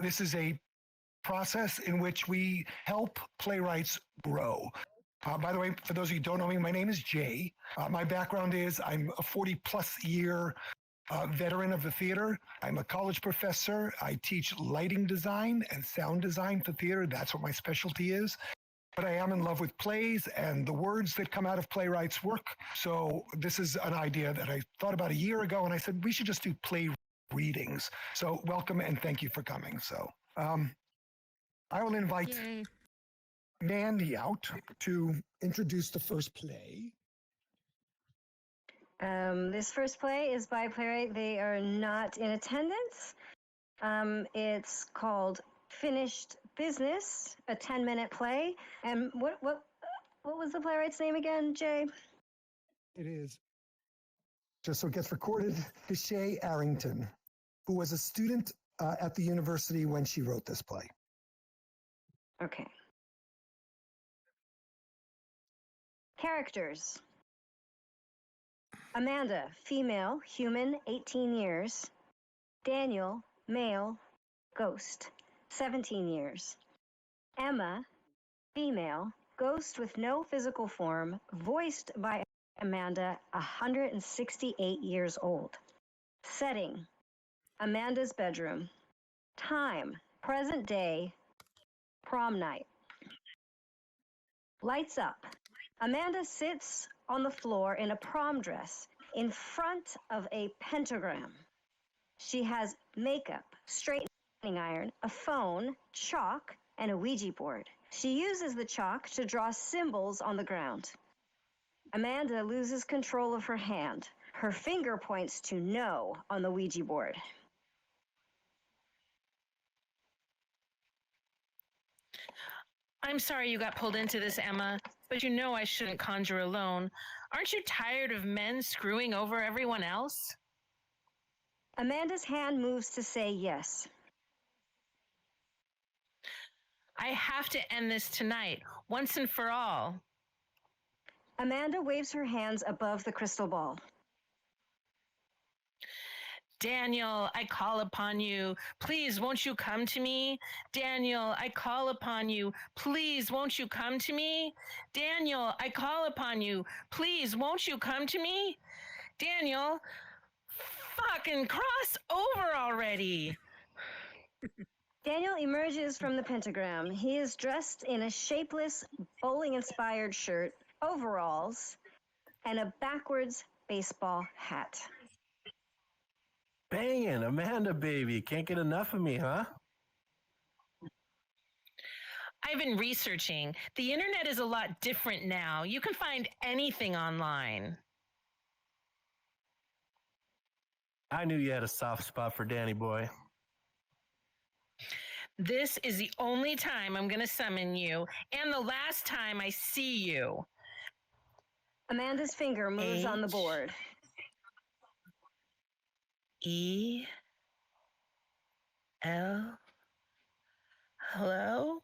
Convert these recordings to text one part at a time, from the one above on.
This is a process in which we help playwrights grow. By the way, for those of you who don't know me, my name is Jay. My background is I'm a 40-plus year veteran of the theater. I'm a college professor. I teach lighting design and sound design for theater. That's what my specialty is. But I am in love with plays and the words that come out of playwrights' work. So this is an idea that I thought about a year ago, and I said, we should just do play readings. So welcome and thank you for coming. So I will invite Mandy out to introduce the first play. This first play is by a playwright. They are not in attendance. It's called Finished Business, a 10-minute play. And what was the playwright's name again, Jay? It is, just so it gets recorded, Keche Arrington, who was a student at the university when she wrote this play. Okay. Characters. Amanda, female, human, 18 years. Daniel, male, ghost, 17 years. Emma, female, ghost with no physical form, voiced by Amanda, 168 years old. Setting, Amanda's bedroom. Time, present day, prom night. Lights up. Amanda sits on the floor in a prom dress in front of a pentagram. She has makeup, straightening iron, a phone, chalk, and a Ouija board. She uses the chalk to draw symbols on the ground. Amanda loses control of her hand. Her finger points to no on the Ouija board. I'm sorry you got pulled into this, Emma, but you know I shouldn't conjure alone. Aren't you tired of men screwing over everyone else? Amanda's hand moves to say yes. I have to end this tonight, once and for all. Amanda waves her hands above the crystal ball. Daniel, I call upon you. Please, won't you come to me? Daniel, I call upon you. Please, won't you come to me? Daniel, I call upon you. Please, won't you come to me? Daniel, fucking cross over already. Daniel emerges from the pentagram. He is dressed in a shapeless, bowling-inspired shirt, overalls, and a backwards baseball hat. Bangin', Amanda, baby. Can't get enough of me, huh? I've been researching. The internet is a lot different now. You can find anything online. I knew you had a soft spot for Danny boy. This is the only time I'm going to summon you, and the last time I see you. Amanda's finger moves on the board. E. L. Hello?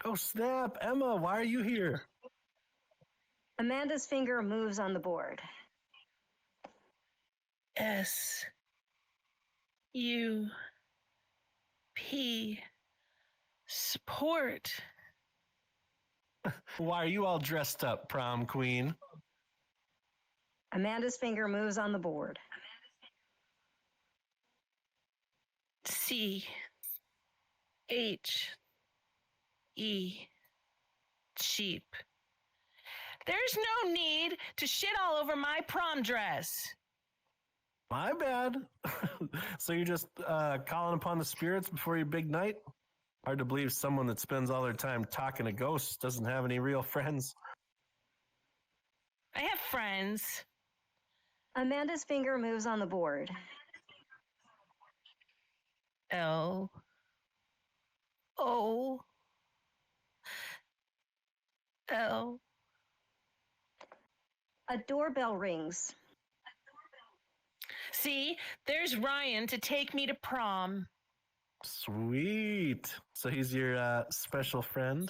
Oh, snap. Emma, why are you here? Amanda's finger moves on the board. S. U. P. Support. Why are you all dressed up, prom queen? Amanda's finger moves on the board. C. H. E. Cheap. There's no need to shit all over my prom dress. My bad. So you're just calling upon the spirits before your big night? Hard to believe someone that spends all their time talking to ghosts doesn't have any real friends. I have friends. Amanda's finger moves on the board. L. O. L. A doorbell rings. See, there's Ryan to take me to prom. Sweet. So he's your special friend?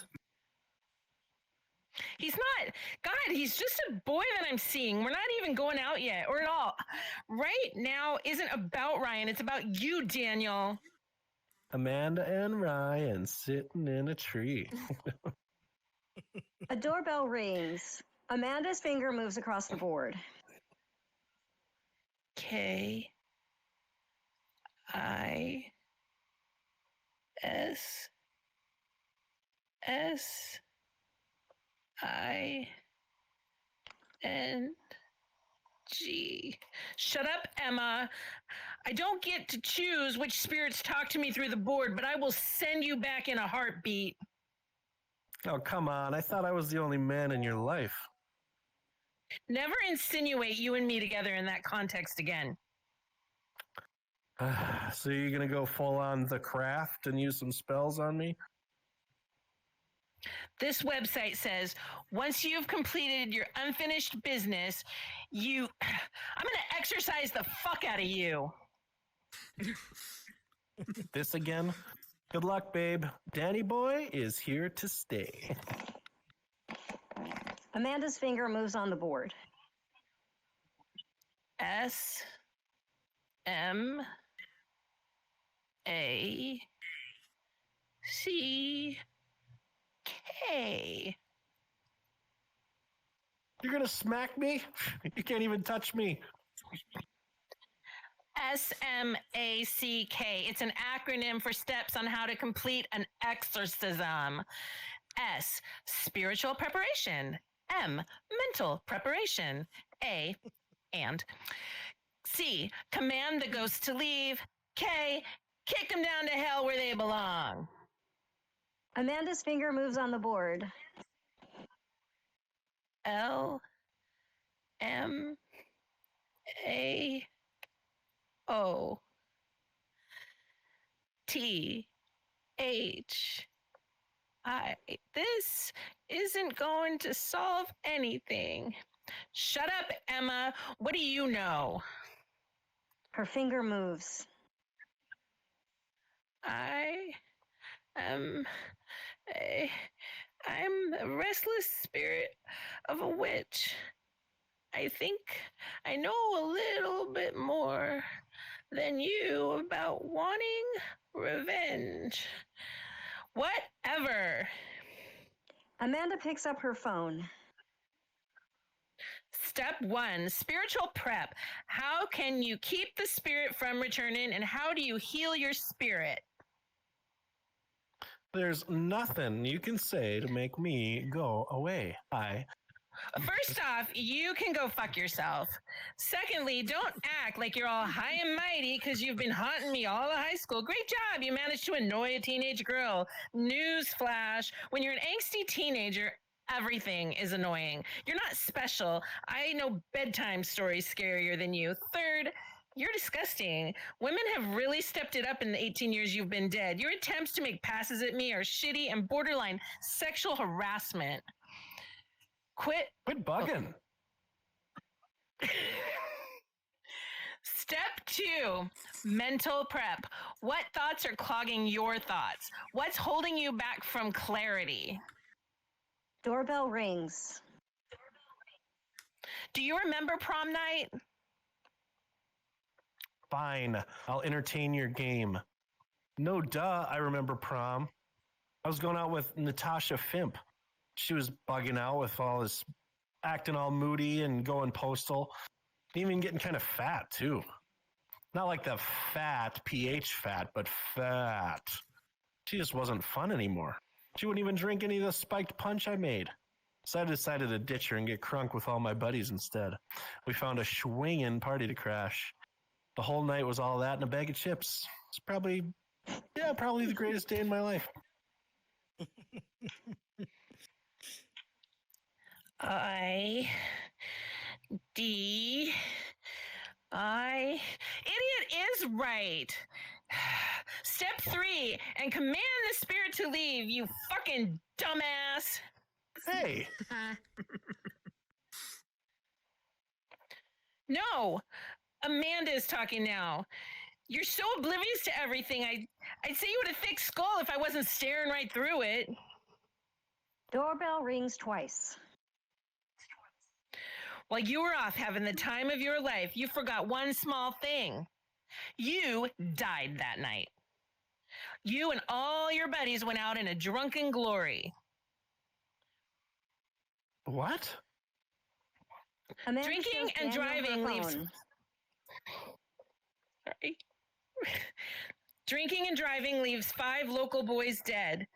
He's not. God, he's just a boy that I'm seeing. We're not even going out yet or at all. Right now isn't about Ryan. It's about you, Daniel. Amanda and Ryan sitting in a tree. A doorbell rings. Amanda's finger moves across the board. K I S S I N G. Shut up, Emma. I don't get to choose which spirits talk to me through the board, but I will send you back in a heartbeat. Oh, come on. I thought I was the only man in your life. Never insinuate you and me together in that context again. So you're going to go full on the craft and use some spells on me? This website says once you've completed your unfinished business, I'm going to exercise the fuck out of you. This again? Good luck, babe. Danny boy is here to stay. Amanda's finger moves on the board. S M A C K. You're going to smack me? You can't even touch me. SMACK. It's an acronym for steps on how to complete an exorcism. S, spiritual preparation. M, mental preparation. A, and. C, command the ghosts to leave. K, kick them down to hell where they belong. Amanda's finger moves on the board. L, M, A, O, T, H, I. This isn't going to solve anything. Shut up, Emma. What do you know? Her finger moves. I'm the restless spirit of a witch. I think I know a little bit more than you about wanting revenge. Whatever. Amanda picks up her phone. Step 1, spiritual prep. How can you keep the spirit from returning, and how do you heal your spirit? There's nothing you can say to make me go away. First off, you can go fuck yourself. Secondly, don't act like you're all high and mighty because you've been haunting me all of high school. Great job. You managed to annoy a teenage girl. Newsflash. When you're an angsty teenager, everything is annoying. You're not special. I know bedtime stories scarier than you. Third, you're disgusting. Women have really stepped it up in the 18 years you've been dead. Your attempts to make passes at me are shitty and borderline sexual harassment. Quit bugging. Step 2, mental prep. What thoughts are clogging your thoughts? What's holding you back from clarity? Doorbell rings. Do you remember prom night? Fine. I'll entertain your game. No, duh. I remember prom. I was going out with Natasha Fimp. She was bugging out with all this, acting all moody and going postal. Even getting kind of fat, too. Not like the fat, PH fat, but fat. She just wasn't fun anymore. She wouldn't even drink any of the spiked punch I made. So I decided to ditch her and get crunk with all my buddies instead. We found a swinging party to crash. The whole night was all that and a bag of chips. It's probably the greatest day in my life. Idiot is right. Step 3, and command the spirit to leave, you fucking dumbass. Hey. No, Amanda is talking now. You're so oblivious to everything. I'd say you had a thick skull if I wasn't staring right through it. Doorbell rings twice. While you were off having the time of your life, you forgot one small thing. You died that night. You and all your buddies went out in a drunken glory. What? Amanda Drinking shows and Daniel her driving leaves. phone. Sorry. Drinking and driving leaves 5 local boys dead.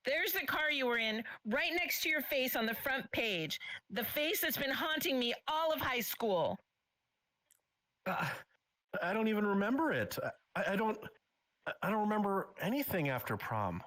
There's the car you were in, right next to your face on the front page. The face that's been haunting me all of high school. I don't even remember it. I don't remember anything after prom.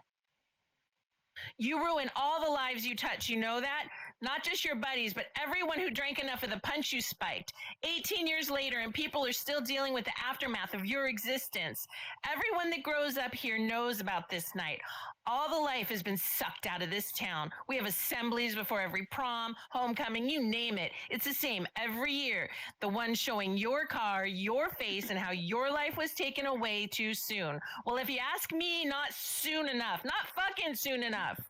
You ruin all the lives you touch, you know that? Not just your buddies, but everyone who drank enough of the punch you spiked. 18 years later, and people are still dealing with the aftermath of your existence. Everyone that grows up here knows about this night. All the life has been sucked out of this town. We have assemblies before every prom, homecoming, you name it. It's the same every year. The one showing your car, your face, and how your life was taken away too soon. Well, if you ask me, not soon enough. Not fucking soon enough.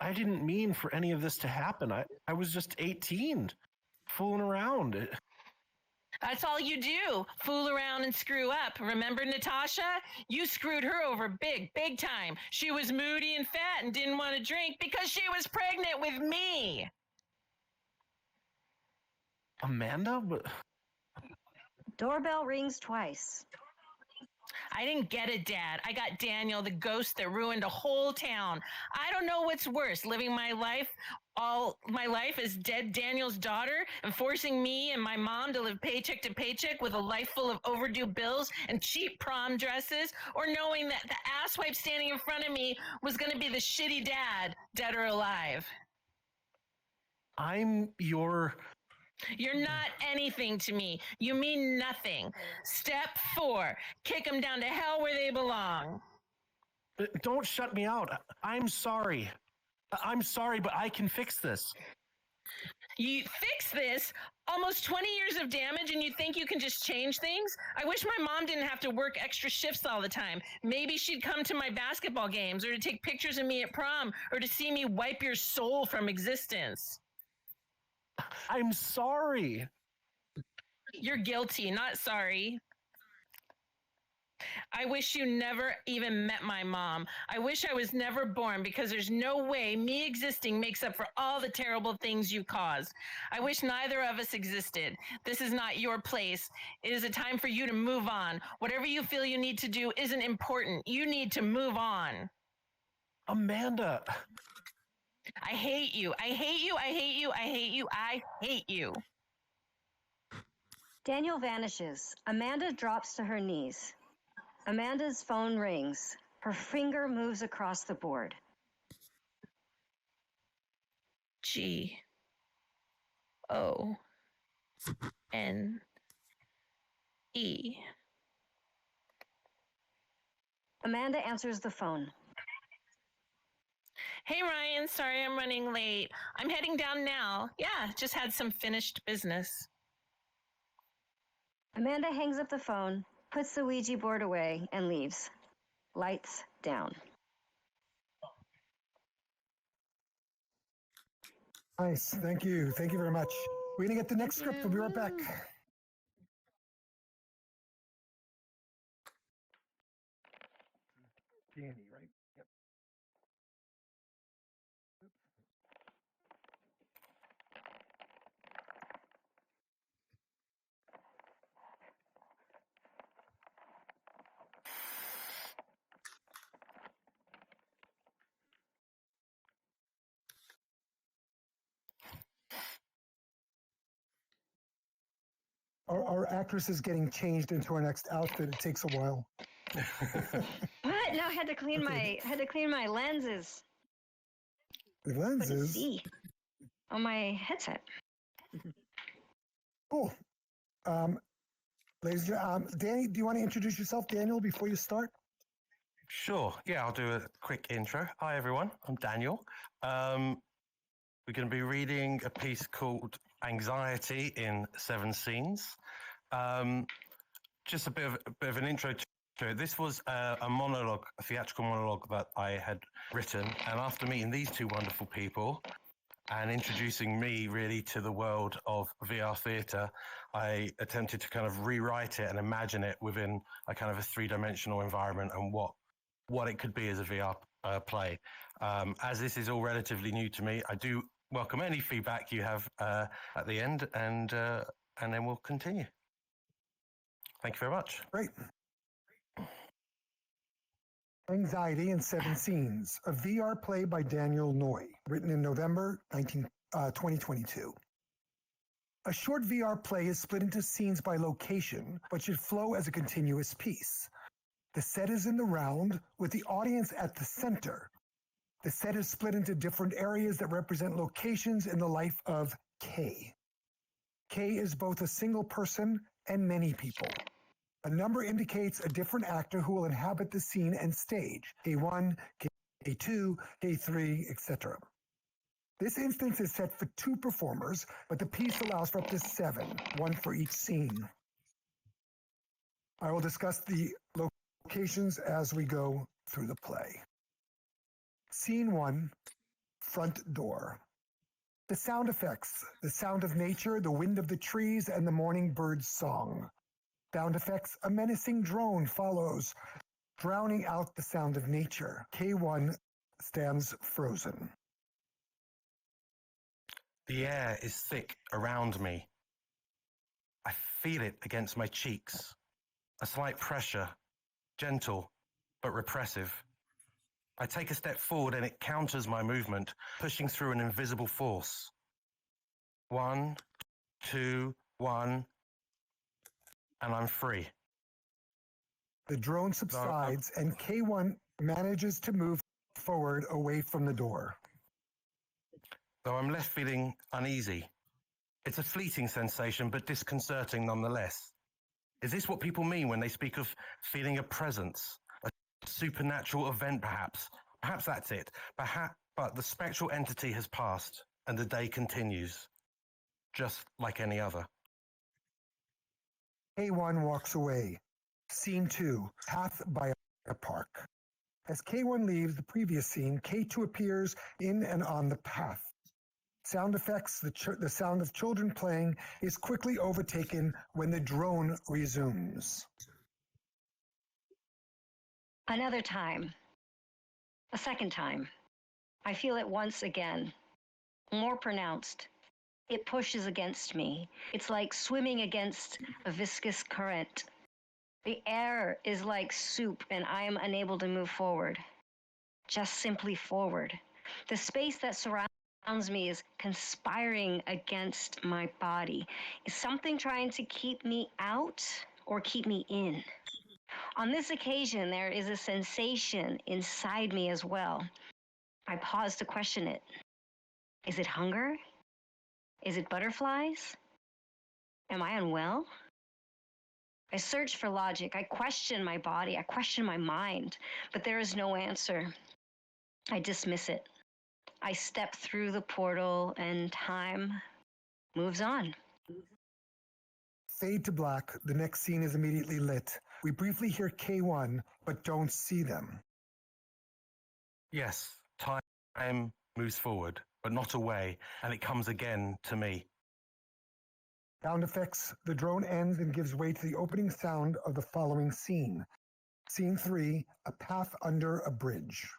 I didn't mean for any of this to happen. I was just 18, fooling around. That's all you do. Fool around and screw up. Remember Natasha? You screwed her over big time. She was moody and fat and didn't want to drink because she was pregnant with me. Amanda? Doorbell rings twice. I didn't get it, Dad. I got Daniel, the ghost that ruined a whole town. I don't know what's worse, living my life, all my life as dead Daniel's daughter and forcing me and my mom to live paycheck to paycheck with a life full of overdue bills and cheap prom dresses, or knowing that the asswipe standing in front of me was going to be the shitty dad, dead or alive. You're not anything to me. You mean nothing. Step 4, kick them down to hell where they belong. Don't shut me out. I'm sorry. I'm sorry, but I can fix this. You fix this? Almost 20 years of damage and you think you can just change things? I wish my mom didn't have to work extra shifts all the time. Maybe she'd come to my basketball games or to take pictures of me at prom or to see me wipe your soul from existence. I'm sorry. You're guilty, not sorry. I wish you never even met my mom. I wish I was never born because there's no way me existing makes up for all the terrible things you caused. I wish neither of us existed. This is not your place. It is a time for you to move on. Whatever you feel you need to do isn't important. You need to move on. Amanda. I hate you. I hate you. I hate you. I hate you. I hate you. Daniel vanishes. Amanda drops to her knees. Amanda's phone rings. Her finger moves across the board. G-O-N-E. Amanda answers the phone. Hey, Ryan. Sorry I'm running late. I'm heading down now. Yeah, just had some finished business. Amanda hangs up the phone, puts the Ouija board away, and leaves. Lights down. Nice. Thank you. Thank you very much. We're going to get the next script. We'll be right back. Danny, right? Yep. Our actress is getting changed into our next outfit. It takes a while. What? Now I had to clean my lenses. The Couldn't lenses. see on my headset. Cool. Ladies and Danny, do you want to introduce yourself, Daniel, before you start? Sure. Yeah, I'll do a quick intro. Hi, everyone. I'm Daniel. We're going to be reading a piece called Anxiety in 7 Scenes. Just a bit of an intro to it. This was a monologue, a theatrical monologue that I had written. And after meeting these two wonderful people, and introducing me really to the world of VR theatre. I attempted to kind of rewrite it and imagine it within a kind of a three-dimensional environment and what it could be as a VR play. As this is all relatively new to me, I do welcome any feedback you have at the end, and then we'll continue. Thank you very much. Great. Anxiety in 7 Scenes, a VR play by Daniel Noy, written in November 2022. A short VR play is split into scenes by location, but should flow as a continuous piece. The set is in the round, with the audience at the center. The set is split into different areas that represent locations in the life of K. K is both a single person and many people. A number indicates a different actor who will inhabit the scene and stage, K1, K2, K3, etc. This instance is set for 2 performers, but the piece allows for up to 7, 1 for each scene. I will discuss the locations as we go through the play. Scene 1, front door. The sound effects, the sound of nature, the wind of the trees, and the morning bird's song. Sound effects, a menacing drone follows, drowning out the sound of nature. K1 stands frozen. The air is thick around me. I feel it against my cheeks. A slight pressure, gentle but repressive. I take a step forward and it counters my movement, pushing through an invisible force. 1, 2, 1, and I'm free. The drone subsides and K1 manages to move forward away from the door. Though I'm left feeling uneasy. It's a fleeting sensation, but disconcerting nonetheless. Is this what people mean when they speak of feeling a presence? A supernatural event, perhaps? Perhaps that's it. But the spectral entity has passed, and the day continues, just like any other. K1 walks away. Scene 2, path by a park. As K1 leaves the previous scene, K2 appears in and on the path. Sound effects, the sound of children playing is quickly overtaken when the drone resumes. Another time. A second time. I feel it once again. More pronounced. It pushes against me. It's like swimming against a viscous current. The air is like soup and I am unable to move forward. Just simply forward. The space that surrounds me is conspiring against my body. Is something trying to keep me out or keep me in? On this occasion, there is a sensation inside me as well. I pause to question it. Is it hunger? Is it butterflies? Am I unwell? I search for logic. I question my body. I question my mind, but there is no answer. I dismiss it. I step through the portal and time moves on. Fade to black. The next scene is immediately lit. We briefly hear K1, but don't see them. Yes, time moves forward, but not away, and it comes again to me. Sound effects. The drone ends and gives way to the opening sound of the following scene. Scene 3, a path under a bridge.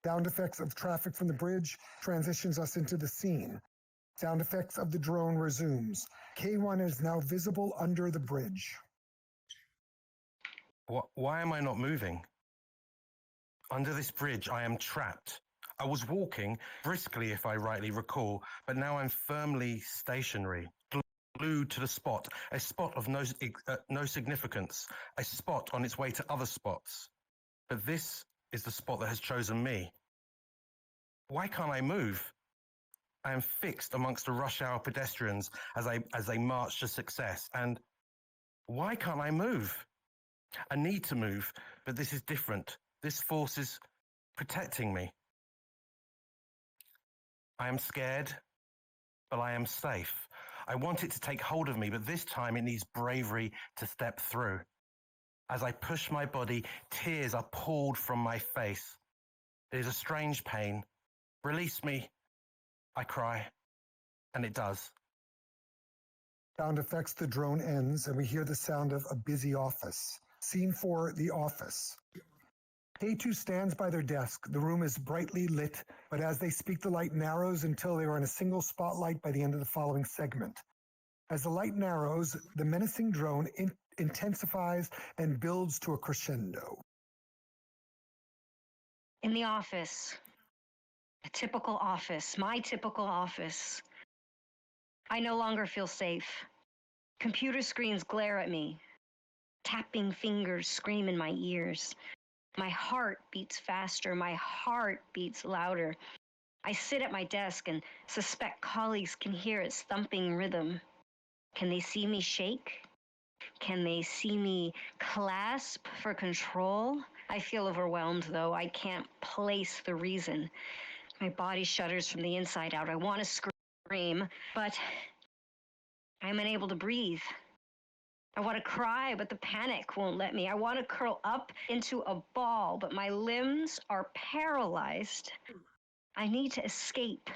Sound effects of traffic from the bridge transitions us into the scene. Sound effects of the drone resumes. K1 is now visible under the bridge. Why am I not moving? Under this bridge, I am trapped. I was walking briskly, if I rightly recall, but now I'm firmly stationary, glued to the spot, a spot of no significance, a spot on its way to other spots. But this is the spot that has chosen me. Why can't I move? I am fixed amongst the rush hour pedestrians as they march to success. And why can't I move? I need to move, but this is different. This force is protecting me. I am scared, but I am safe. I want it to take hold of me, but this time it needs bravery to step through. As I push my body, tears are poured from my face. It is a strange pain, Release me, I cry, and it does. Sound effects, the drone ends, and we hear the sound of a busy office. Scene 4, the office. K2 stands by their desk. The room is brightly lit, but as they speak, the light narrows until they are in a single spotlight by the end of the following segment. As the light narrows, the menacing drone intensifies and builds to a crescendo. In the office, a typical office, my typical office. I no longer feel safe. Computer screens glare at me. Tapping fingers scream in my ears. My heart beats faster. My heart beats louder. I sit at my desk and suspect colleagues can hear its thumping rhythm. Can they see me shake? Can they see me clasp for control? I feel overwhelmed, though. I can't place the reason. My body shudders from the inside out. I want to scream, but I'm unable to breathe. I want to cry, but the panic won't let me. I want to curl up into a ball, but my limbs are paralyzed. I need to escape.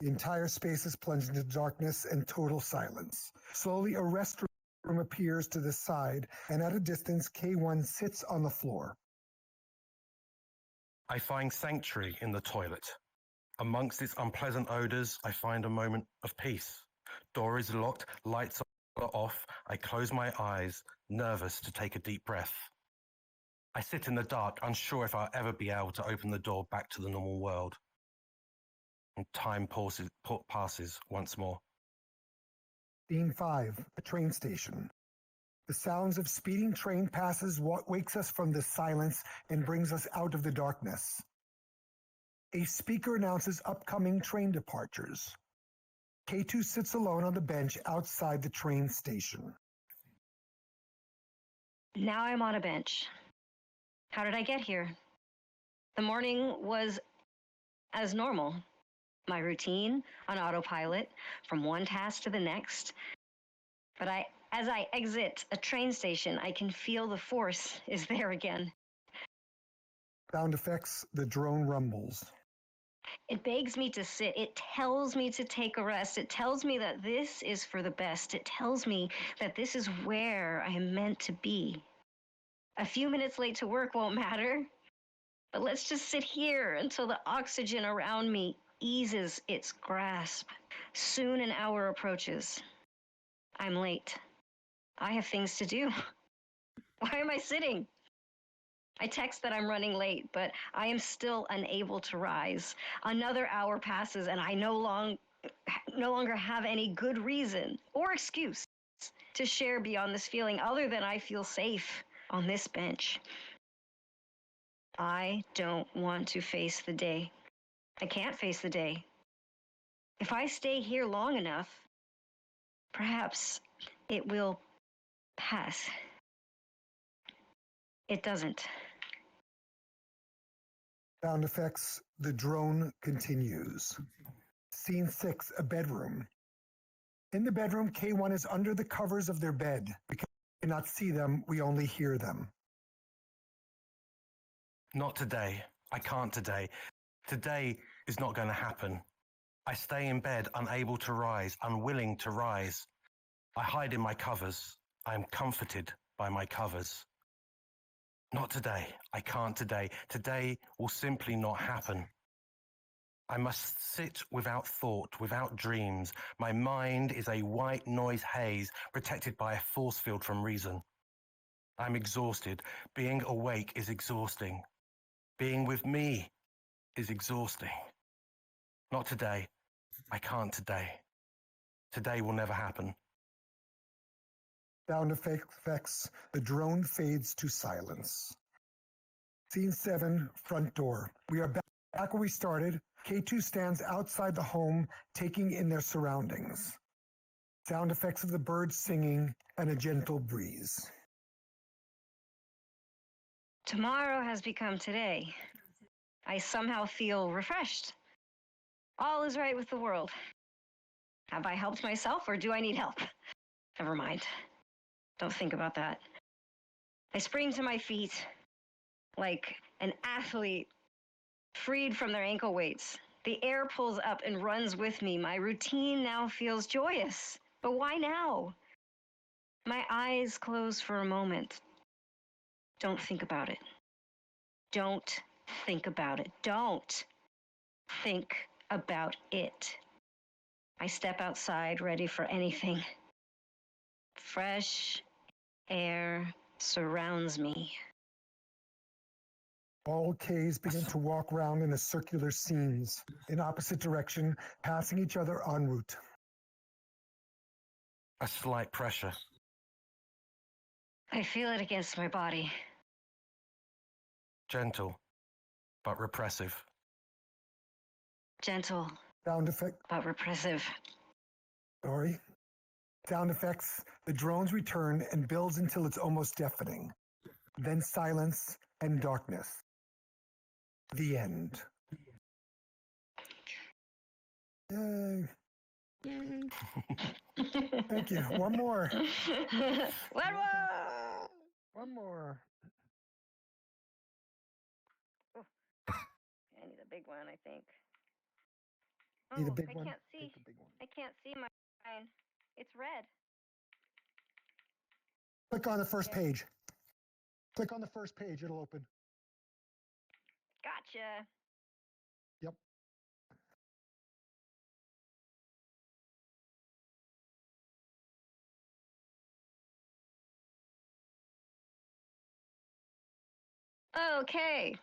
The entire space is plunged into darkness and total silence. Slowly, a restroom appears to the side, and at a distance, K1 sits on the floor. I find sanctuary in the toilet. Amongst its unpleasant odors, I find a moment of peace. Door is locked, lights are off. I close my eyes, nervous to take a deep breath. I sit in the dark, unsure if I'll ever be able to open the door back to the normal world. And time passes once more. Scene 5, a train station. The sounds of speeding train passes what wakes us from the silence and brings us out of the darkness. A speaker announces upcoming train departures. K2 sits alone on the bench outside the train station. Now I'm on a bench. How did I get here? The morning was as normal. My routine on autopilot from one task to the next. But as I exit a train station, I can feel the force is there again. Sound effects, the drone rumbles. It begs me to sit. It tells me to take a rest. It tells me that this is for the best. It tells me that this is where I am meant to be. A few minutes late to work won't matter. But let's just sit here until the oxygen around me eases its grasp. Soon an hour approaches. I'm late. I have things to do. Why am I sitting? I text that I'm running late, but I am still unable to rise. Another hour passes, and I no longer have any good reason or excuse to share beyond this feeling other than I feel safe on this bench. I don't want to face the day. I can't face the day. If I stay here long enough, perhaps it will pass. It doesn't. Sound effects, the drone continues. Scene 6, a bedroom. In the bedroom, K1 is under the covers of their bed. We cannot see them, we only hear them. Not today. I can't today. Today is not going to happen. I stay in bed, unable to rise, unwilling to rise. I hide in my covers. I am comforted by my covers. Not today. I can't today. Today will simply not happen. I must sit without thought, without dreams. My mind is a white noise haze protected by a force field from reason. I'm exhausted. Being awake is exhausting. Being with me is exhausting. Not today. I can't today. Today will never happen. Sound effects, the drone fades to silence. Scene 7, front door. We are back where we started. K2 stands outside the home, taking in their surroundings. Sound effects of the birds singing and a gentle breeze. Tomorrow has become today. I somehow feel refreshed. All is right with the world. Have I helped myself, or do I need help? Never mind. Don't think about that. I spring to my feet like an athlete freed from their ankle weights. The air pulls up and runs with me. My routine now feels joyous. But why now? My eyes close for a moment. Don't think about it. Don't think about it. Don't think about it. I step outside, ready for anything. Fresh air surrounds me. All Ks begin to walk round in a circular scenes, in opposite direction, passing each other en route. A slight pressure. I feel it against my body. Gentle, but repressive. Gentle, Sound effect. but repressive. Sorry. Sound effects. The drones return and builds until it's almost deafening. Then silence and darkness. The end. Yay. Thank you. One more. One more! One more. I need a big one, I think. Need a Oh, big I one? can't see. Take the big one. I can't see mine. It's red. Click on the first Okay. page. Click on the first page. It'll open. Gotcha. Yep. Okay.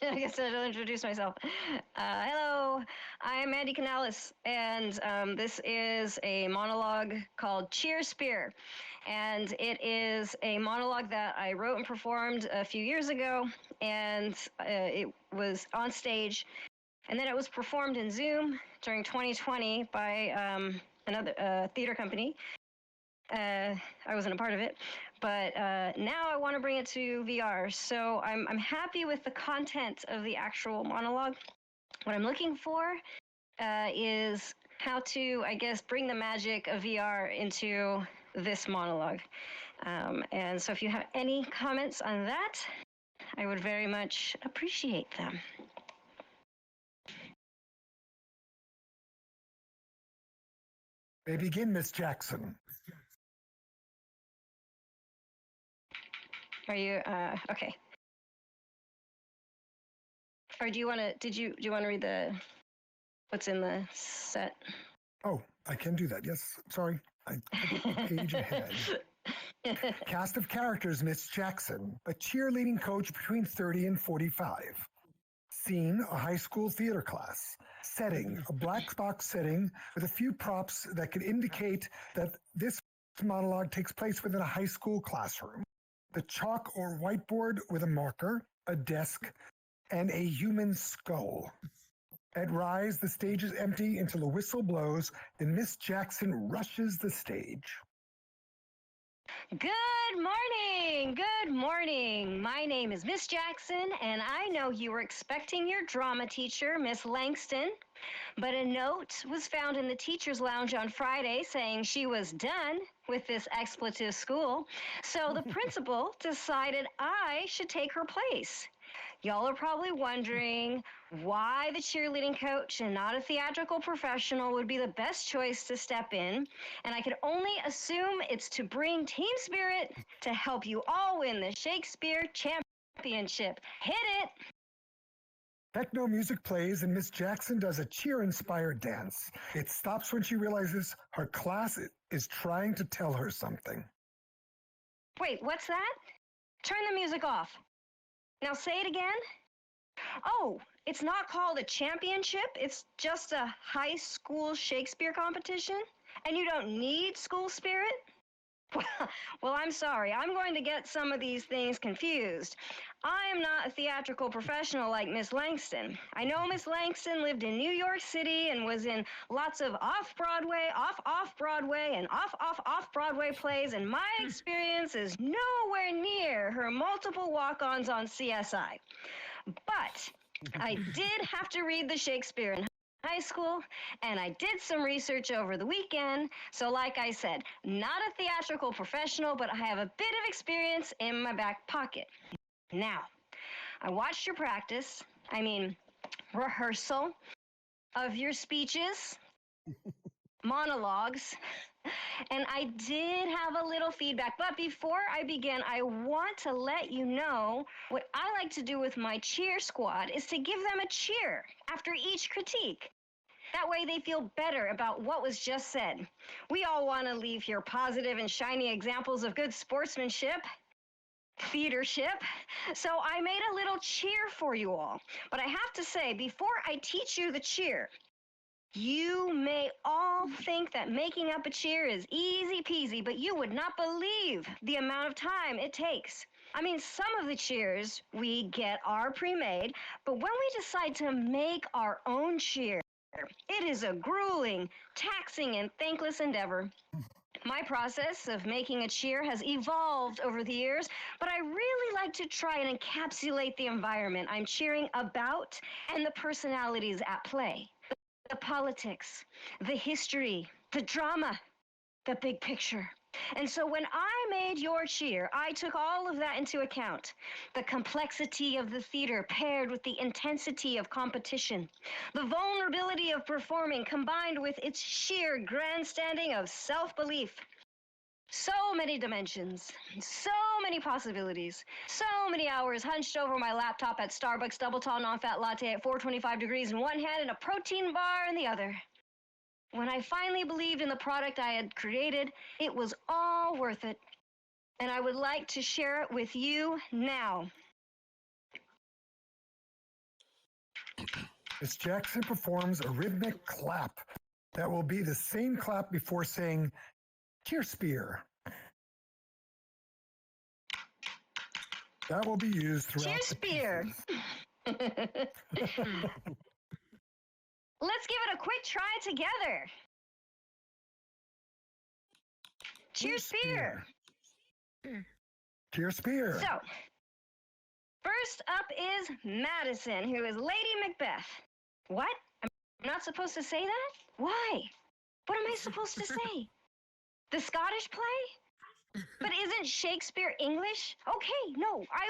I guess I'll introduce myself. Hello, I'm Mandy Canales, and this is a monologue called CheerSpeare. And it is a monologue that I wrote and performed a few years ago, and it was on stage. And then it was performed in Zoom during 2020 by another theater company. I wasn't a part of it, but now I want to bring it to VR. So I'm happy with the content of the actual monologue. What I'm looking for is how to, I guess, bring the magic of VR into this monologue. And so if you have any comments on that, I would very much appreciate them. May begin, Miss Jackson. Are you okay? Or do you want to? Do you want to read what's in the set? Oh, I can do that. Yes. Sorry. I put a page ahead. Cast of characters, Miss Jackson, a cheerleading coach between 30 and 45. Scene, a high school theater class. Setting, a black box setting with a few props that could indicate that this monologue takes place within a high school classroom. The chalk or whiteboard with a marker, a desk, and a human skull. At Rise, the stage is empty until the whistle blows and Miss Jackson rushes the stage. Good morning. Good morning. My name is Miss Jackson, and I know you were expecting your drama teacher, Miss Langston, but a note was found in the teacher's lounge on Friday saying she was done with this expletive school, so the principal decided I should take her place. Y'all are probably wondering why the cheerleading coach and not a theatrical professional would be the best choice to step in, and I could only assume it's to bring team spirit to help you all win the CheerSpeare Championship. Hit it! Techno music plays and Miss Jackson does a cheer-inspired dance. It stops when she realizes her class is trying to tell her something. Wait, what's that? Turn the music off. Now say it again. Oh, it's not called a championship. It's just a high school CheerSpeare competition? And you don't need school spirit? Well, I'm sorry. I'm going to get some of these things confused. I am not a theatrical professional like Miss Langston. I know Miss Langston lived in New York City and was in lots of off-Broadway, off-Broadway, and off-Broadway plays, and my experience is nowhere near her multiple walk-ons on CSI. But I did have to read the CheerSpeare in high school, and I did some research over the weekend. So like I said, not a theatrical professional, but I have a bit of experience in my back pocket. Now, I watched your practice. I mean, rehearsal of your speeches, monologues, and I did have a little feedback. But before I begin, I want to let you know what I like to do with my cheer squad is to give them a cheer after each critique. That way they feel better about what was just said. We all want to leave here positive and shiny examples of good sportsmanship, theatership. So I made a little cheer for you all. But I have to say, before I teach you the cheer, you may all think that making up a cheer is easy peasy, but you would not believe the amount of time it takes. I mean, some of the cheers we get are pre-made, but when we decide to make our own cheer, it is a grueling, taxing, and thankless endeavor. My process of making a cheer has evolved over the years, but I really like to try and encapsulate the environment I'm cheering about and the personalities at play. The politics, the history, the drama, the big picture. And so when I made your cheer, I took all of that into account. The complexity of the theater paired with the intensity of competition. The vulnerability of performing combined with its sheer grandstanding of self-belief. So many dimensions, so many possibilities, so many hours hunched over my laptop at Starbucks, double tall non-fat latte at 425 degrees in one hand and a protein bar in the other. When I finally believed in the product I had created, it was all worth it. And I would like to share it with you now. Miss Jackson performs a rhythmic clap that will be the same clap before saying CheerSpeare. That will be used throughout CheerSpeare. Let's give it a quick try together. CheerSpeare. CheerSpeare. So, first up is Madison, who is Lady Macbeth. What? I'm not supposed to say that? Why? What am I supposed to say? The Scottish play? But isn't Shakespeare English? Okay, no, I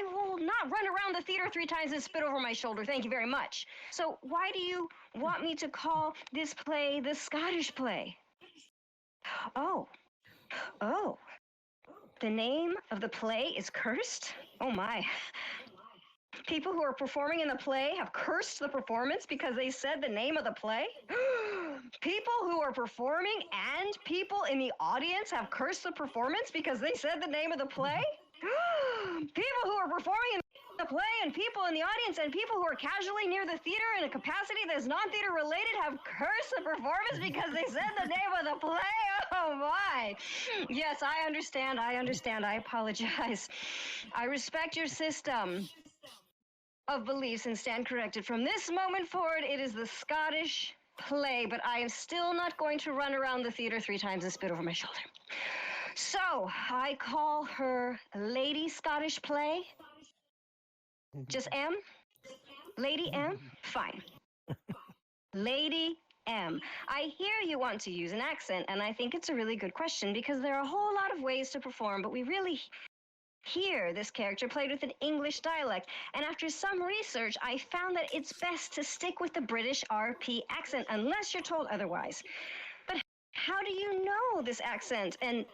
will not run around the theater 3 times and spit over my shoulder. Thank you very much. So why do you want me to call this play the Scottish play? Oh. The name of the play is cursed? Oh my. People who are performing in the play have cursed the performance because they said the name of the play? People who are performing and people in the audience have cursed the performance because they said the name of the play? People who are performing in the play and people in the audience and people who are casually near the theater in a capacity that's non-theater related have cursed the performance because they said the name of the play? Oh my. Yes, I understand. I apologize. I respect your system of beliefs and stand corrected. From this moment forward, it is the Scottish play, but I am still not going to run around the theater 3 times and spit over my shoulder. So, I call her Lady Scottish Play. Just M? Lady M? Fine. Lady M. I hear you want to use an accent, and I think it's a really good question because there are a whole lot of ways to perform, but we really hear this character played with an English dialect. And after some research, I found that it's best to stick with the British RP accent unless you're told otherwise. But how do you know this accent and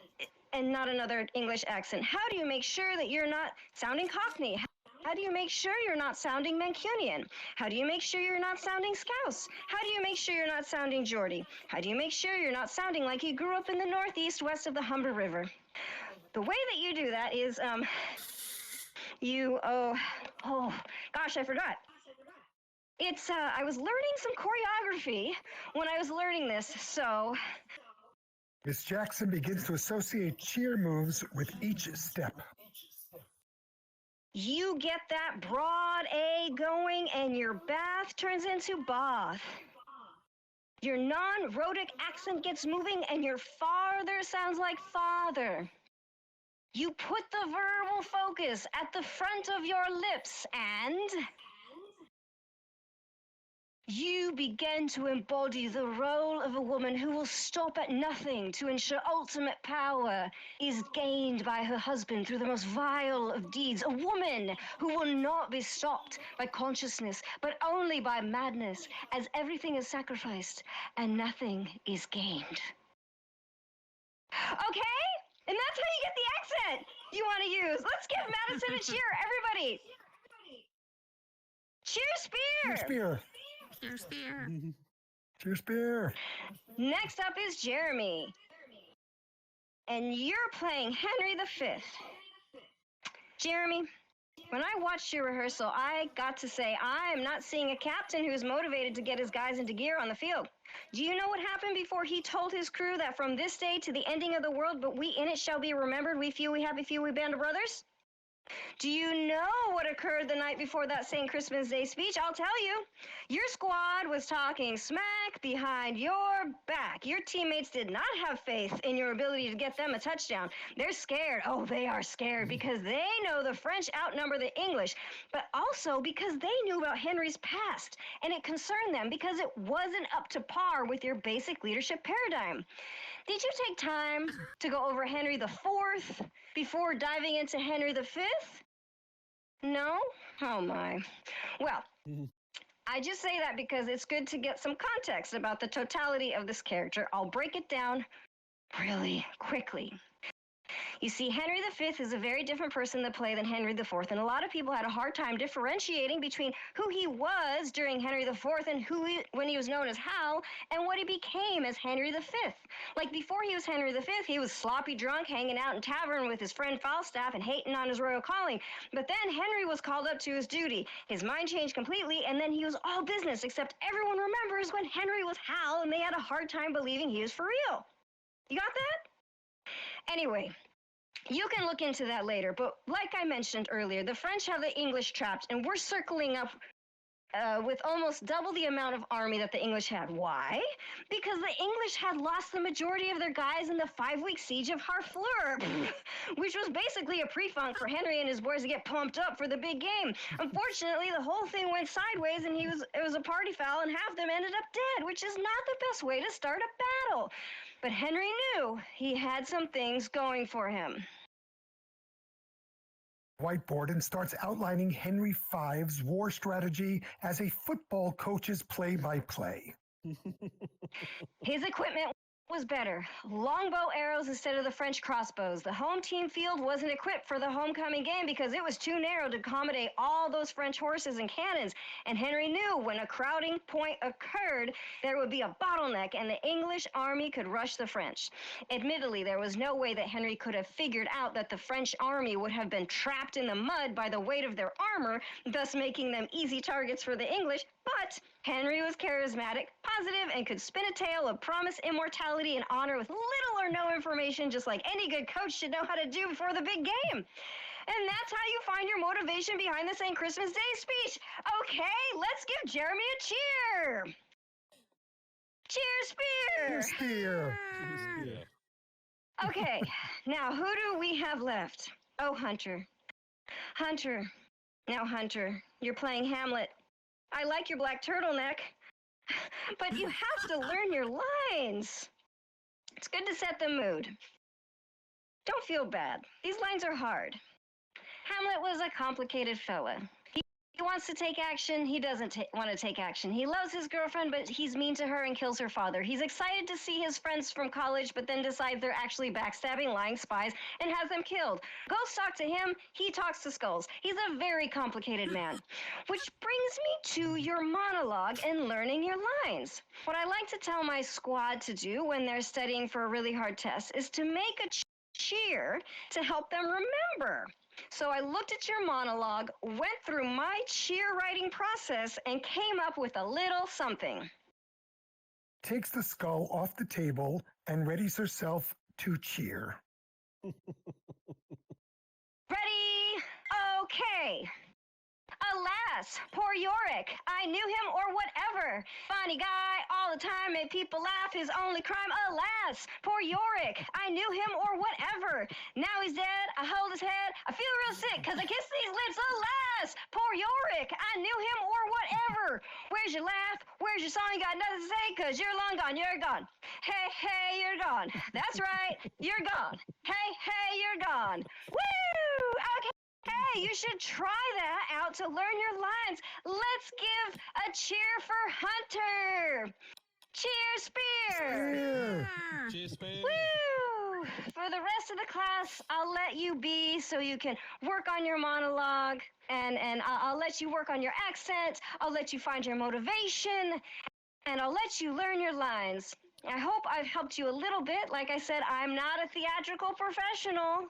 not another English accent? How do you make sure that you're not sounding Cockney? How do you make sure you're not sounding Mancunian? How do you make sure you're not sounding Scouse? How do you make sure you're not sounding Geordie? How do you make sure you're not sounding like you grew up in the Northeast west of the Humber River? The way that you do that is, gosh, I forgot. It's, I was learning some choreography when I was learning this, so. Miss Jackson begins to associate cheer moves with each step. You get that broad A going and your bath turns into bath. Your non-rhotic accent gets moving and your farther sounds like father. You put the verbal focus at the front of your lips and you begin to embody the role of a woman who will stop at nothing to ensure ultimate power is gained by her husband through the most vile of deeds. A woman who will not be stopped by consciousness, but only by madness, as everything is sacrificed and nothing is gained. Okay? And that's how you get the accent you want to use. Let's give Madison a cheer, everybody. CheerSpeare! CheerSpeare! CheerSpeare! Next up is Jeremy. And you're playing Henry V. Jeremy, when I watched your rehearsal, I got to say, I'm not seeing a captain who's motivated to get his guys into gear on the field. Do you know what happened before he told his crew that from this day to the ending of the world, but we in it shall be remembered, we few, we happy few, we band of brothers? Do you know what occurred the night before that St. Christmas Day speech? I'll tell you. Your squad was talking smack behind your back. Your teammates did not have faith in your ability to get them a touchdown. They're scared. Oh, they are scared because they know the French outnumber the English, but also because they knew about Henry's past, and it concerned them because it wasn't up to par with your basic leadership paradigm. Did you take time to go over Henry IV before diving into Henry V? No? Oh my. Well, I just say that because it's good to get some context about the totality of this character. I'll break it down really quickly. You see, Henry V is a very different person to play than Henry IV, and a lot of people had a hard time differentiating between who he was during Henry IV and when he was known as Hal, and what he became as Henry V. Like, before he was Henry V, he was sloppy drunk, hanging out in tavern with his friend Falstaff and hating on his royal calling. But then Henry was called up to his duty. His mind changed completely, and then he was all business, except everyone remembers when Henry was Hal, and they had a hard time believing he was for real. You got that? Anyway, you can look into that later, but like I mentioned earlier, the French have the English trapped, and we're circling up with almost double the amount of army that the English had. Why? Because the English had lost the majority of their guys in the 5-week siege of Harfleur, which was basically a pre-funk for Henry and his boys to get pumped up for the big game. Unfortunately, the whole thing went sideways, and it was a party foul, and half them ended up dead, which is not the best way to start a battle. But Henry knew he had some things going for him. Whiteboard and starts outlining Henry V's war strategy as a football coach's play-by-play. His equipment was better. Longbow arrows instead of the French crossbows. The home team field wasn't equipped for the homecoming game because it was too narrow to accommodate all those French horses and cannons. And Henry knew when a crowding point occurred, there would be a bottleneck and the English army could rush the French. Admittedly, there was no way that Henry could have figured out that the French army would have been trapped in the mud by the weight of their armor, thus making them easy targets for the English. But Henry was charismatic, positive, and could spin a tale of promise, immortality, and honor with little or no information, just like any good coach should know how to do before the big game. And that's how you find your motivation behind the St. Christmas Day speech. Okay, let's give Jeremy a cheer. CheerSpeare! CheerSpeare! Okay, now who do we have left? Oh, Hunter. Hunter. Now, Hunter, you're playing Hamlet. I like your black turtleneck, but you have to learn your lines. It's good to set the mood. Don't feel bad. These lines are hard. Hamlet was a complicated fella. He wants to take action. He doesn't want to take action. He loves his girlfriend, but he's mean to her and kills her father. He's excited to see his friends from college, but then decides they're actually backstabbing, lying spies, and has them killed. Ghosts talk to him. He talks to skulls. He's a very complicated man. Which brings me to your monologue and learning your lines. What I like to tell my squad to do when they're studying for a really hard test is to make a cheer to help them remember. So I looked at your monologue, went through my cheer writing process, and came up with a little something. Takes the skull off the table and readies herself to cheer. Ready? Okay. Alas, poor Yorick. I knew him or whatever. Funny guy, all the time, made people laugh. His only crime, alas, poor Yorick. I knew him or whatever. Now he's dead. I hold his head. I feel real sick because I kiss these lips. Alas, poor Yorick. I knew him or whatever. Where's your laugh? Where's where's your song? You got nothing to say? Because you're long gone. You're gone. Hey, you're gone. That's right. You're gone. Hey, you're gone. Woo! Okay. Hey, you should try that out to learn your lines. Let's give a cheer for Hunter. CheerSpeare. CheerSpeare. Woo! For the rest of the class, I'll let you be so you can work on your monologue, and I'll let you work on your accent. I'll let you find your motivation, and I'll let you learn your lines. I hope I've helped you a little bit. Like I said, I'm not a theatrical professional,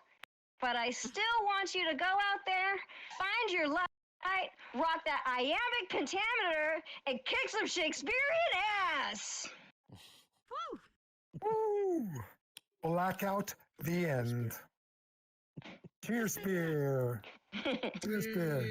but I still want you to go out there, find your light, rock that iambic pentameter, and kick some Shakespearean ass. Woo! Blackout the end. CheerSpeare. CheerSpeare.